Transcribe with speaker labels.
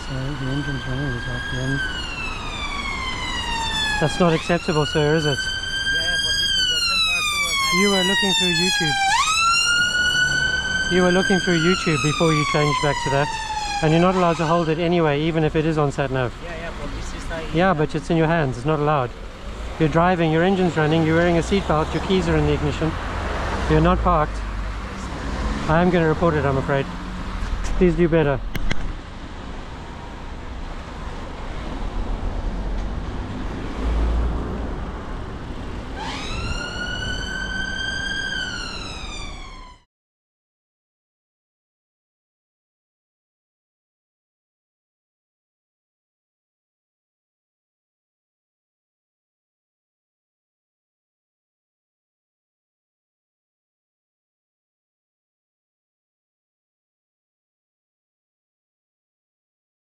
Speaker 1: So the engine's running is RPM.
Speaker 2: That's not acceptable, sir, is it?
Speaker 3: Yeah, but this is the temperature.
Speaker 2: You were looking through YouTube. You were looking through YouTube before you changed back to that. And you're not allowed to hold it anyway, even if it is on sat nav.
Speaker 3: Yeah, but this is the...
Speaker 2: Yeah, but it's in your hands, it's not allowed. You're driving, your engine's running, you're wearing a seatbelt, your keys are in the ignition. You're not parked. I am going to report it, I'm afraid. Please do better.